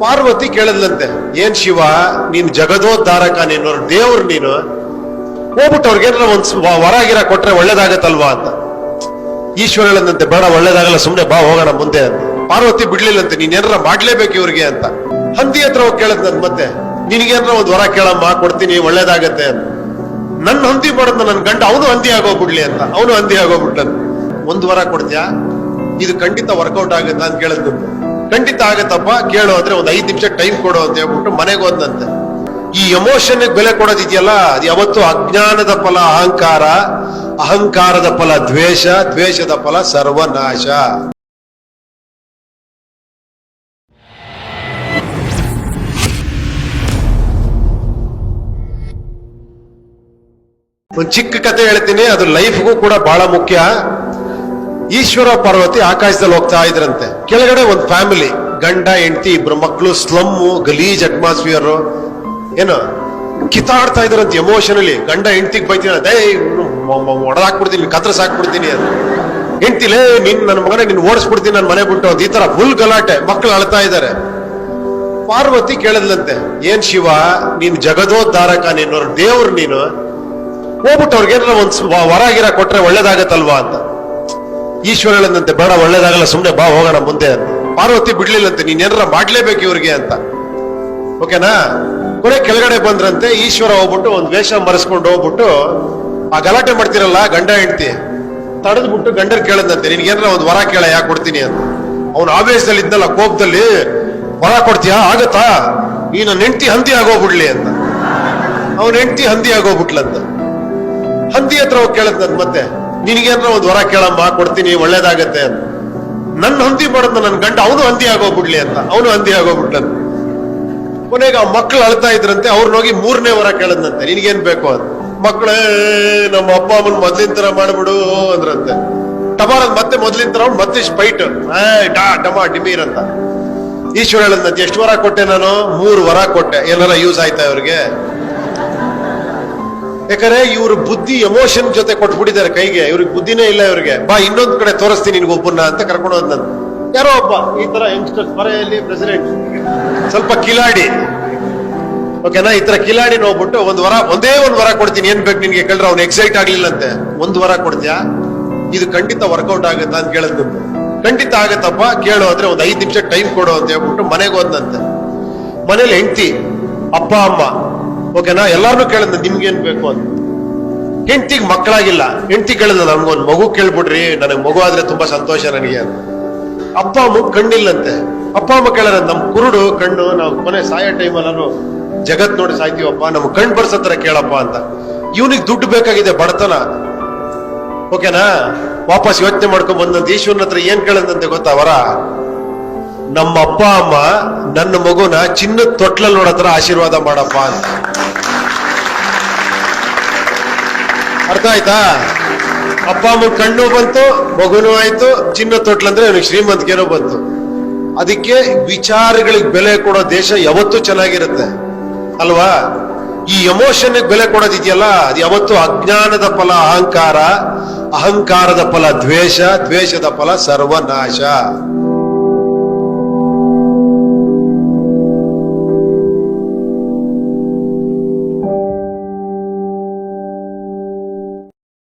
ಪಾರ್ವತಿ ಕೇಳದ್ಲಂತೆ, ಏನ್ ಶಿವ ನೀನ್ ಜಗದೋದ್ಧಾರಕ, ನೀನು ದೇವ್ರು, ನೀನು ಹೋಗ್ಬಿಟ್ಟು ಅವ್ರಿಗೇನಾರ ಒಂದ್ ವರಾಗಿರ ಕೊಟ್ರೆ ಒಳ್ಳೇದಾಗತ್ತಲ್ವಾ ಅಂತ. ಈಶ್ವರ ಹೇಳದಂತೆ, ಬೇಡ ಒಳ್ಳೇದಾಗಲ್ಲ, ಸುಮ್ನೆ ಬಾ ಹೋಗೋಣ ಮುಂದೆ ಅಂತ. ಪಾರ್ವತಿ ಬಿಡ್ಲಿಲ್ಲಂತೆ, ನೀನ್ ಏನಾರ ಮಾಡ್ಲೇಬೇಕು ಇವ್ರಿಗೆ ಅಂತ. ಹಂದಿ ಹತ್ರ ಹೋಗಿ ಕೇಳದ್ನಂತ, ಮತ್ತೆ ನಿನ್ಗೇನಾರ ಒಂದ್ ವರ ಕೇಳಮ್ಮ, ಕೊಡ್ತೀನಿ, ಒಳ್ಳೇದಾಗತ್ತೆ ಅಂತ. ನನ್ನ ಹಂದಿ ಮಾಡೋದ್ನ ನನ್ ಗಂಡ ಅವನು ಹಂದಿ ಆಗೋಗ್ಬಿಡ್ಲಿ ಅಂತ. ಅವನು ಹಂದಿ ಆಗೋಗ್ಬಿಟ್ಲಂತ. ಒಂದ್ ವರ ಕೊಡ್ತೀಯಾ, ಇದು ಖಂಡಿತ ವರ್ಕೌಟ್ ಆಗುತ್ತ ಅಂತ ಕೇಳದ್. ಖಂಡಿತ ಆಗತ್ತಪ್ಪ, ಕೇಳು ಅಂದ್ರೆ ಒಂದ್ 5 ನಿಮಿಷ ಟೈಮ್ ಕೊಡು ಅಂತ ಹೇಳ್ಬಿಟ್ಟು ಮನೆಗೆ ಹೋದಂತೆ. ಈ ಎಮೋಷನ್ ಬೆಲೆ ಕೊಡೋದಿದೆಯಲ್ಲ, ಅದು ಯಾವತ್ತು ಅಜ್ಞಾನದ ಫಲ ಅಹಂಕಾರ, ಅಹಂಕಾರದ ಫಲ ದ್ವೇಷ, ದ್ವೇಷದ ಫಲ ಸರ್ವನಾಶ. ಒಂದು ಚಿಕ್ಕ ಕತೆ ಹೇಳ್ತೀನಿ, ಅದು ಲೈಫ್ಗೂ ಕೂಡ ಬಹಳ ಮುಖ್ಯ. ಈಶ್ವರ ಪಾರ್ವತಿ ಆಕಾಶದಲ್ಲಿ ಹೋಗ್ತಾ ಇದ್ರಂತೆ. ಕೆಳಗಡೆ ಒಂದು ಫ್ಯಾಮಿಲಿ, ಗಂಡ ಹೆಂಡತಿ, ಇಬ್ರು ಮಕ್ಕಳು, ಸ್ಲಮ್ಮು, ಗಲೀಜ್ ಅಟ್ಮಾಸ್ಫಿಯರ್, ಏನು ಕಿತ್ತಾಡ್ತಾ ಇದ್ರಂತೆ ಎಮೋಷನಲಿ. ಗಂಡ ಹೆಂಡತಿಗೆ ಬೈತೀನಿ, ಅದೇ ಹೊಡೆದಾಕ್ಬಿಡ್ತೀನಿ, ಕತ್ರಸಾಕ್ಬಿಡ್ತೀನಿ ಅಂತ. ಹೆಂಡ್ತಿಲೇ, ನನ್ನ ಮಗನೇ ನಿನ್ ಓಡಿಸ್ಬಿಡ್ತೀನಿ ನನ್ನ ಮನೆ ಬಿಟ್ಟು ಅಂತ. ಈ ತರ ಫುಲ್ ಗಲಾಟೆ, ಮಕ್ಕಳು ಅಳ್ತಾ ಇದ್ದಾರೆ. ಪಾರ್ವತಿ ಕೇಳದ್ಲಂತೆ, ಏನ್ ಶಿವ ನೀನ್ ಜಗದೋದ್ಧಾರಕ, ನೀನು ದೇವ್ರು, ನೀನು ಹೋಗ್ಬಿಟ್ಟು ಅವ್ರಿಗೇನಾರ ಒಂದ್ ವರಾಗಿರ ಕೊಟ್ರೆ ಒಳ್ಳೇದಾಗತ್ತಲ್ವಾ ಅಂತ. ಈಶ್ವರ ಹೇಳದಂತೆ, ಬೇಡ ಒಳ್ಳೇದಾಗಲ್ಲ, ಸುಮ್ನೆ ಬಾ ಹೋಗೋಣ ಮುಂದೆ ಅಂತ. ಪಾರ್ವತಿ ಬಿಡ್ಲಿಲ್ಲಂತೆ, ನೀನ್ ಏನಾರ ಮಾಡ್ಲೇಬೇಕು ಇವ್ರಿಗೆ ಅಂತ. ಓಕೆನಾ? ಕೊನೆ ಕೆಳಗಡೆ ಬಂದ್ರಂತೆ. ಈಶ್ವರ ಹೋಗ್ಬಿಟ್ಟು ಒಂದ್ ವೇಷ ಮರೆಸ್ಕೊಂಡು ಹೋಗ್ಬಿಟ್ಟು ಆ ಗಲಾಟೆ ಮಾಡ್ತಿರಲ್ಲ ಗಂಡ ಹೆಂಡತಿ, ತಡೆದ್ಬಿಟ್ಟು ಗಂಡರ್ ಕೇಳದಂತೆ, ನಿನ್ಗೇನಾರ ಒಂದ್ ವರ ಕೇಳ, ಯಾಕೆ ಕೊಡ್ತೀನಿ ಅಂತ. ಅವ್ನ ಆವೇಶದಲ್ಲಿ ಇದ್ನಲ್ಲ, ಕೋಪದಲ್ಲಿ, ವರ ಕೊಡ್ತೀಯಾ, ಆಗತ್ತಾ, ನೀನು ಹೆಂಡತಿ ಹಂದಿ ಆಗೋಗ್ಬಿಡ್ಲಿ ಅಂತ. ಅವನ ಹೆಂಡತಿ ಹಂದಿ ಆಗೋಗ್ಬಿಟ್ಲಂತ. ಹಂದಿ ಹತ್ರ ಹೋಗಿ ಕೇಳದ್ನಂತ, ಮತ್ತೆ ನಿನ್ಗೇನಾರ ಒಂದ್ ವರ ಕೇಳಮ್ಮ, ಕೊಡ್ತೀನಿ, ಒಳ್ಳೇದಾಗತ್ತೆ ಅಂತ. ನನ್ನ ಹಂದಿ ಮಾಡೋದ್ನ ನನ್ ಗಂಡ ಅವನು ಹಂದಿ ಆಗೋಗ್ಬಿಡ್ಲಿ ಅಂತ. ಅವನು ಹಂದಿ ಆಗೋಗ್ಬಿಟ್ಲಂತ. ಕೊನೆಗೆ ಆ ಮಕ್ಳು ಅಳ್ತಾ ಇದ್ರಂತೆ. ಅವ್ರನ್ನೋಗಿ 3ನೇ ವರ ಕೇಳದ್ನಂತೆ, ನಿನ್ಗೇನ್ ಬೇಕು ಅಂತ. ಮಕ್ಕಳೇ, ನಮ್ಮ ಅಪ್ಪ ಅಮ್ಮನ್ ಮೊದ್ಲಿನ ತರ ಮಾಡ್ಬಿಡು ಅಂದ್ರಂತೆ. ಟಮಾರದ್ ಮತ್ತೆ ಮೊದ್ಲಿನ ತರ ಮತ್ತೆ ಸ್ಪೈಟ್, ಡಮಾ ಡಿಮೀರ್ ಅಂತ. ಈಶ್ವರ ಹೇಳದ್ನಂತೆ, ಎಷ್ಟು ವರ ಕೊಟ್ಟೆ ನಾನು? 3 ವರ ಕೊಟ್ಟೆ. ಏನಾರ ಯೂಸ್ ಆಯ್ತಾ ಇವ್ರಿಗೆ? ಯಾಕಂದ್ರೆ ಇವ್ರ ಬುದ್ಧಿ ಎಮೋಷನ್ ಜೊತೆ ಕೊಟ್ಬಿಟ್ಟಿದ್ದಾರೆ ಕೈಗೆ. ಇವ್ರಿಗೆ ಬುದ್ಧಿನೇ ಇಲ್ಲ ಇವ್ರಿಗೆ. ಬಾ ಇನ್ನೊಂದ್ ಕಡೆ ತೋರಿಸ್ತೀನಿ ನಿನ್ಗೊಬ್ಬನ್ನ ಅಂತ ಕರ್ಕೊಂಡು ಹೋದ್. ಯಾರೋ ಒಬ್ಬ ಈ ತರ ಯಂಗ್ಸ್ಟರ್ಸ್ ಬರೆಯಲ್ಲಿ ಪ್ರೆಸಿಡೆಂಟ್, ಸ್ವಲ್ಪ ಕಿಲಾಡಿ, ಓಕೆನಾ, ಈ ತರ ಕಿಲಾಡಿ ನೋಡ್ಬಿಟ್ಟು ಒಂದೇ ಒಂದ್ ವರ ಕೊಡ್ತೀನಿ, ಏನ್ ಬೇಕು ನಿನ್ಗೆ ಕೇಳಿದ್ರೆ ಅವ್ನು ಎಕ್ಸೈಟ್ ಆಗ್ಲಿಲ್ಲಂತೆ. ಒಂದ್ ವರ ಕೊಡ್ತೀಯಾ, ಇದು ಖಂಡಿತ ವರ್ಕೌಟ್ ಆಗುತ್ತಾ ಅಂತ ಕೇಳದ್. ಖಂಡಿತ ಆಗತ್ತಪ್ಪ, ಕೇಳು ಅಂದ್ರೆ ಒಂದ್ 5 ನಿಮಿಷ ಟೈಮ್ ಕೊಡು ಅಂತ ಹೇಳ್ಬಿಟ್ಟು ಮನೆಗೆ ಹೋದಂತೆ. ಮನೇಲಿ ಹೆಂಡತಿ, ಅಪ್ಪ ಅಮ್ಮ, ಓಕೆನಾ, ಎಲ್ಲಾರನ್ನೂ ಕೇಳದ್, ನಿಮ್ಗೇನ್ ಬೇಕು ಅಂತ. ಹೆಂಡತಿಗೆ ಮಕ್ಕಳಾಗಿಲ್ಲ. ಹೆಂಡತಿ ಕೇಳದ, ನನ್ಗೊಂದ್ ಮಗು ಕೇಳ್ಬಿಡ್ರಿ, ನನಗೆ ಮಗು ಆದ್ರೆ ತುಂಬಾ ಸಂತೋಷ ನನಗೆ ಅಂತ. ಅಪ್ಪ ಅಮ್ಮ ಕಣ್ಣಿಲ್ಲಂತೆ. ಅಪ್ಪ ಅಮ್ಮ ಕೇಳಾರ, ನಮ್ ಕುರುಡು ಕಣ್ಣು, ನಾವು ಕೊನೆ ಸಾಯೋ ಟೈಮಲ್ಲೂ ಜಗತ್ ನೋಡಿ ಸಾಯ್ತೀವಪ್ಪ, ನಮ್ ಕಣ್ ಬರ್ಸತ್ರ ಕೇಳಪ್ಪ ಅಂತ. ಇವನಿಗೆ ದುಡ್ಡು ಬೇಕಾಗಿದೆ, ಬಡತನ, ಓಕೆನಾ. ವಾಪಸ್ ಯೋಚನೆ ಮಾಡ್ಕೊಂಡ್ ಬಂದಂತ ಈಶ್ವರನ ಹತ್ರ ಏನ್ ಕೇಳದಂತೆ ಗೊತ್ತಾ ವರ? ನಮ್ಮ ಅಪ್ಪ ಅಮ್ಮ ನನ್ನ ಮಗುನ ಚಿನ್ನದ ತೊಟ್ಲಲ್ಲಿ ನೋಡತ್ರ ಆಶೀರ್ವಾದ ಮಾಡಪ್ಪ ಅಂತ. ಅರ್ಥ ಆಯ್ತಾ? ಅಪ್ಪ ಅಮ್ಮ ಕಣ್ಣು ಬಂತು, ಮಗುನೂ ಆಯ್ತು, ಚಿನ್ನ ತೊಟ್ಲಂದ್ರೆ ಅವನಿಗೆ ಶ್ರೀಮಂತಿಕೆನೂ ಬಂತು. ಅದಕ್ಕೆ ವಿಚಾರಗಳಿಗೆ ಬೆಲೆ ಕೊಡೋ ದೇಶ ಯಾವತ್ತೂ ಚೆನ್ನಾಗಿರುತ್ತೆ ಅಲ್ವಾ? ಈ ಎಮೋಷನ್ ಬೆಲೆ ಕೊಡೋದಿದೆಯಲ್ಲ, ಅದು ಯಾವತ್ತೂ ಅಜ್ಞಾನದ ಫಲ ಅಹಂಕಾರ, ಅಹಂಕಾರದ ಫಲ ದ್ವೇಷ, ದ್ವೇಷದ ಫಲ ಸರ್ವನಾಶ.